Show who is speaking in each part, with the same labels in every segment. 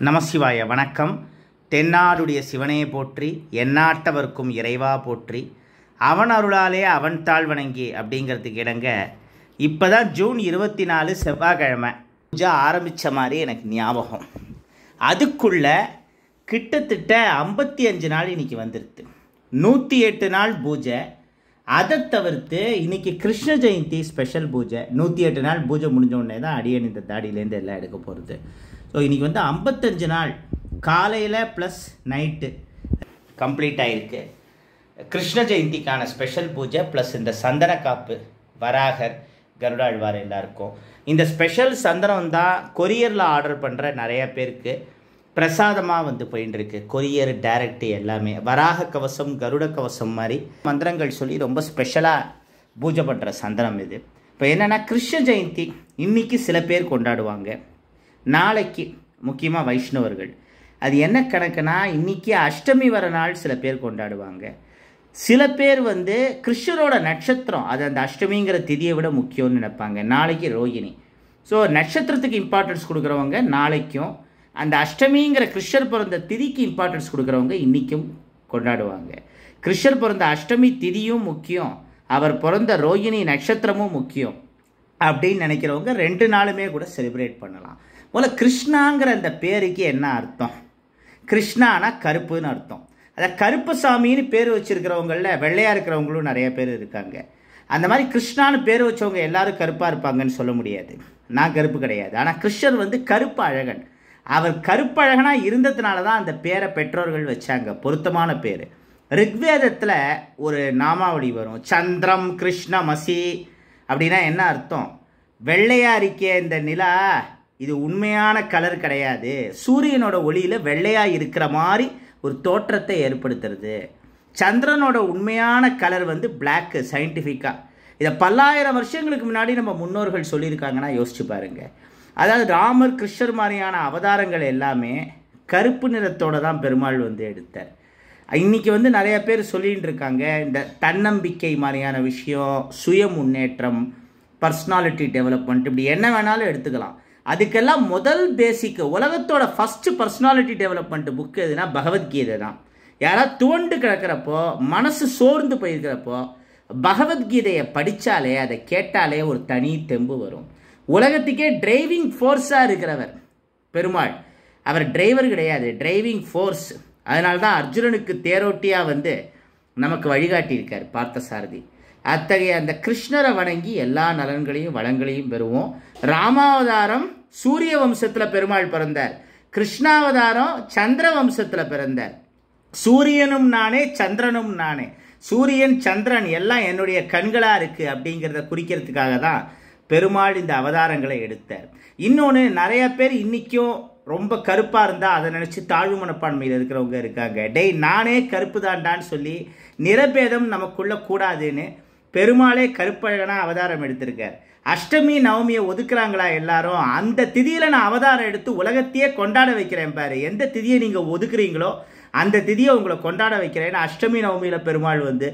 Speaker 1: நமசிவாய வணக்கம். தென்னாடுடைய சிவனே போற்றி, எந்நாட்டவர்க்கும் இறைவா போற்றி, அவன் அருளாலே அவன் தாழ் வணங்கி அப்படிங்கிறதுக்கு இடங்க இப்போ தான் ஜூன் 24 செவ்வாய்க்கிழமை பூஜை ஆரம்பித்த மாதிரி எனக்கு ஞாபகம். அதுக்குள்ளே கிட்டத்தட்ட 55 நாள் இன்றைக்கி வந்துடுது. 108 நாள் பூஜை. அதை தவிர்த்து இன்றைக்கி கிருஷ்ண ஜெயந்தி ஸ்பெஷல் பூஜை. 108 நாள் பூஜை முடிஞ்ச உடனே தான் அடியன் இந்த தாடியிலேருந்து எல்லாம் எடுக்க போகிறது. ஸோ இன்றைக்கி வந்து 55 நாள் காலையில் ப்ளஸ் நைட்டு கம்ப்ளீட் ஆகிருக்கு. கிருஷ்ண ஜெயந்திக்கான ஸ்பெஷல் பூஜை ப்ளஸ் இந்த சந்தன காப்பு, வராகர், கருடாழ்வார் எல்லாருக்கும் இந்த ஸ்பெஷல் சந்தனம் தான் கொரியரில் ஆர்டர் பண்ணுற நிறைய பேருக்கு பிரசாதமாக வந்து போயின்னு இருக்கு. கொரியர் டைரக்ட் எல்லாமே வராக கவசம், கருட கவசம் மாதிரி மந்திரங்கள் சொல்லி ரொம்ப ஸ்பெஷலாக பூஜை பண்ணுற சந்தனம் இது. இப்போ என்னென்னா கிருஷ்ண ஜெயந்தி இன்றைக்கி சில பேர் கொண்டாடுவாங்க, நாளைக்கு முக்கியமாக வைஷ்ணவர்கள். அது என்ன கணக்குனா இன்றைக்கி அஷ்டமி வர நாள் சில பேர் கொண்டாடுவாங்க. சில பேர் வந்து கிருஷ்ணரோட நட்சத்திரம் அது அந்த அஷ்டமிங்கிற திதியை விட முக்கியம்னு நினைப்பாங்க. நாளைக்கு ரோகிணி. ஸோ நட்சத்திரத்துக்கு இம்பார்ட்டன்ஸ் கொடுக்குறவங்க நாளைக்கும், அந்த அஷ்டமிங்கிற கிருஷ்ணர் பிறந்த திதிக்கு இம்பார்ட்டன்ஸ் கொடுக்குறவங்க இன்றைக்கும் கொண்டாடுவாங்க. கிருஷ்ணர் பிறந்த அஷ்டமி திதியும் முக்கியம், அவர் பிறந்த ரோகிணி நட்சத்திரமும் முக்கியம் அப்படின்னு நினைக்கிறவங்க 2 நாளுமே கூட செலிப்ரேட் பண்ணலாம். முதல்ல கிருஷ்ணாங்கிற அந்த பேருக்கு என்ன அர்த்தம்? கிருஷ்ணானா கருப்புன்னு அர்த்தம். அதை கருப்பசாமின்னு பேர் வச்சுருக்கிறவங்களில் வெள்ளையாக இருக்கிறவங்களும் நிறைய பேர் இருக்காங்க. அந்த மாதிரி கிருஷ்ணான்னு பேர் வச்சவங்க எல்லாரும் கருப்பாக இருப்பாங்கன்னு சொல்ல முடியாது. நான் கருப்பு கிடையாது. ஆனால் கிருஷ்ணர் வந்து கருப்பு அழகன். அவர் கருப்பழகனாக இருந்ததுனால தான் அந்த பேரை பெற்றோர்கள் வச்சாங்க, பொருத்தமான பேர். ரிக்வேதத்தில் ஒரு நாமாவளி வரும், சந்திரம் கிருஷ்ணமசி அப்படின்னா என்ன அர்த்தம்? வெள்ளையாக இருக்க இந்த நிலா இது உண்மையான கலர் கிடையாது, சூரியனோட ஒளியில் வெள்ளையாக இருக்கிற மாதிரி ஒரு தோற்றத்தை ஏற்படுத்துறது. சந்திரனோட உண்மையான கலர் வந்து பிளாக்கு சயின்டிஃபிக்காக. இதை பல்லாயிரம் வருஷங்களுக்கு முன்னாடி நம்ம முன்னோர்கள் சொல்லியிருக்காங்கன்னா யோசிச்சு பாருங்க. அதாவது ராமர், கிருஷ்ணர் மாதிரியான அவதாரங்கள் எல்லாமே கருப்பு நிறத்தோடு தான் பெருமாள் வந்து எடுத்தார். இன்றைக்கி வந்து நிறைய பேர் சொல்லிகிட்டு இருக்காங்க இந்த தன்னம்பிக்கை மாதிரியான விஷயம், சுய முன்னேற்றம், பர்சனாலிட்டி டெவலப்மெண்ட், இப்படி என்ன வேணாலும் எடுத்துக்கலாம். அதுக்கெல்லாம் முதல் பேசிக்கு உலகத்தோட ஃபஸ்ட்டு பர்சனாலிட்டி டெவலப்மெண்ட் புக்கு எதுனா பகவத்கீதை தான். யாராவது துவண்டு கிடக்கிறப்போ, மனசு சோர்ந்து போயிருக்கிறப்போ பகவத்கீதையை படித்தாலே, அதை கேட்டாலே ஒரு தனி தெம்பு வரும். உலகத்துக்கே டிரைவிங் ஃபோர்ஸாக இருக்கிறவர் பெருமாள். அவர் டிரைவர் கிடையாது, டிரைவிங் ஃபோர்ஸ். அதனால தான் அர்ஜுனனுக்கு தேரோட்டியாக வந்து நமக்கு வழிகாட்டியிருக்கார் பார்த்தசாரதி. அத்தகைய அந்த கிருஷ்ணரை வணங்கி எல்லா நலன்களையும் வளங்களையும் பெறுவோம். ராமாவதாரம் சூரிய வம்சத்தில் பெருமாள் பிறந்தார், கிருஷ்ணாவதாரம் சந்திர வம்சத்தில் பிறந்தார். சூரியனும் நானே சந்திரனும் நானே, சூரியன் சந்திரன் எல்லாம் என்னுடைய கண்களாக இருக்குது அப்படிங்கிறத குறிக்கிறதுக்காக தான் பெருமாள் இந்த அவதாரங்களை எடுத்தார். இன்னொன்று, நிறைய பேர் இன்றைக்கும் ரொம்ப கருப்பாக இருந்தால் அதை நினச்சி தாழ்வு மனப்பான்மையில் இருக்கிறவங்க இருக்காங்க. டேய் நானே கருப்பு தாண்டான்னு சொல்லி நிறபேதம் நமக்குள்ளே கூடாதுன்னு பெருமாளே கருப்பழகனாக அவதாரம் எடுத்திருக்கார். அஷ்டமி நவமியை ஒதுக்குறாங்களா எல்லாரும்? அந்த திதியில் நான் அவதாரம் எடுத்து உலகத்தையே கொண்டாட வைக்கிறேன் பாரு. எந்த திதியை நீங்கள் ஒதுக்குறீங்களோ அந்த திதியை உங்களை கொண்டாட வைக்கிறேன்னு அஷ்டமி நவமியில் பெருமாள் வந்து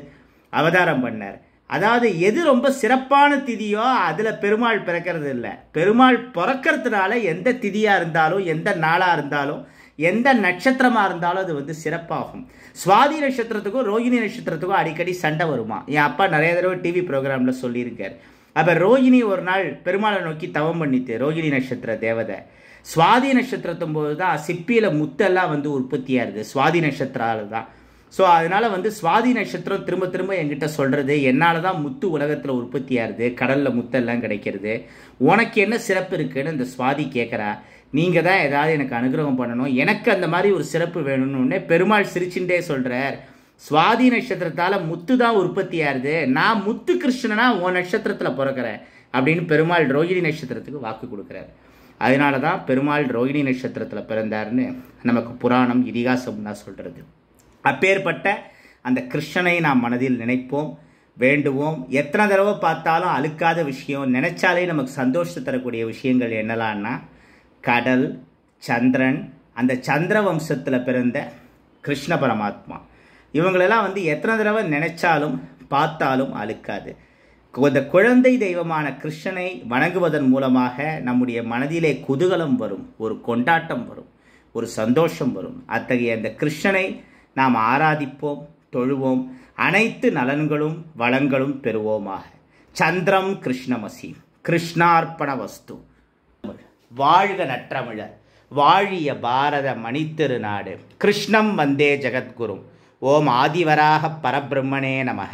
Speaker 1: அவதாரம் பண்ணார். அதாவது எது ரொம்ப சிறப்பான திதியோ அதில் பெருமாள் பிறக்கிறது இல்லை. பெருமாள் பிறக்கிறதுனால எந்த திதியாக இருந்தாலும், எந்த நாளாக இருந்தாலும், எந்த நட்சத்திரமாக இருந்தாலும் அது வந்து சிறப்பாகும். சுவாதி நட்சத்திரத்துக்கும் ரோகிணி நட்சத்திரத்துக்கும் அடிக்கடி சண்டை வருமா. என் அப்பா நிறைய தடவை டிவி ப்ரோக்ராமில் சொல்லியிருக்கார். அப்போ ரோகிணி ஒரு நாள் பெருமாளை நோக்கி தவம் பண்ணிட்டு, ரோகிணி நட்சத்திர தேவதை. சுவாதி நட்சத்திரத்தும் போது தான் சிப்பியில் முத்தெல்லாம் வந்து உற்பத்தியாகுது, சுவாதி நட்சத்திரால தான். ஸோ அதனால் வந்து சுவாதி நட்சத்திரம் திரும்ப திரும்ப என்கிட்ட சொல்கிறது, என்னால் தான் முத்து உலகத்தில் உற்பத்தி ஆகுது, கடலில் முத்தெல்லாம் கிடைக்கிறது, உனக்கு என்ன சிறப்பு இருக்குன்னு இந்த சுவாதி கேட்குறா. நீங்கள் தான் ஏதாவது எனக்கு அனுகிரகம் பண்ணணும், எனக்கு அந்த மாதிரி ஒரு சிறப்பு வேணும்னு பெருமாள் சிரிச்சுட்டே சொல்கிறார். சுவாதி நட்சத்திரத்தால் முத்து தான் உற்பத்தி ஆகுது, நான் முத்து கிருஷ்ணனா உன் நட்சத்திரத்தில் பிறக்கிறேன் அப்படின்னு பெருமாள் ரோகிணி நட்சத்திரத்துக்கு வாக்கு கொடுக்குறார். அதனால தான் பெருமாள் ரோகிணி நட்சத்திரத்தில் பிறந்தார்னு நமக்கு புராணம், இதிகாசம் தான் சொல்கிறது. அப்பேற்பட்ட அந்த கிருஷ்ணனை நாம் மனதில் நினைப்போம், வேண்டுவோம். எத்தனை தடவை பார்த்தாலும் அழுக்காத விஷயம், நினைச்சாலே நமக்கு சந்தோஷத்தை தரக்கூடிய விஷயங்கள் என்னலான்னா கடல், சந்திரன், அந்த சந்திர வம்சத்தில் பிறந்த கிருஷ்ண பரமாத்மா, இவங்களெல்லாம் வந்து எத்தனை தடவை நினைச்சாலும் பார்த்தாலும் அழுக்காது. இந்த குழந்தை தெய்வமான கிருஷ்ணனை வணங்குவதன் மூலமாக நம்முடைய மனதிலே குதூகலம் வரும், ஒரு கொண்டாட்டம் வரும், ஒரு சந்தோஷம் வரும். அத்தகைய அந்த கிருஷ்ணனை நாம் ஆராதிப்போம், தொழுவோம். அனைத்து நலன்களும் வளங்களும் பெறுவோமாக. சந்திரம் கிருஷ்ணமசி. கிருஷ்ணார்ப்பண வஸ்து. வாழ்க நற்றமிழர், வாழிய பாரத மணித்திருநாடு. கிருஷ்ணம் வந்தே ஜெகத்குரும். ஓம் ஆதிவராக பரபிரம்மனே நமக.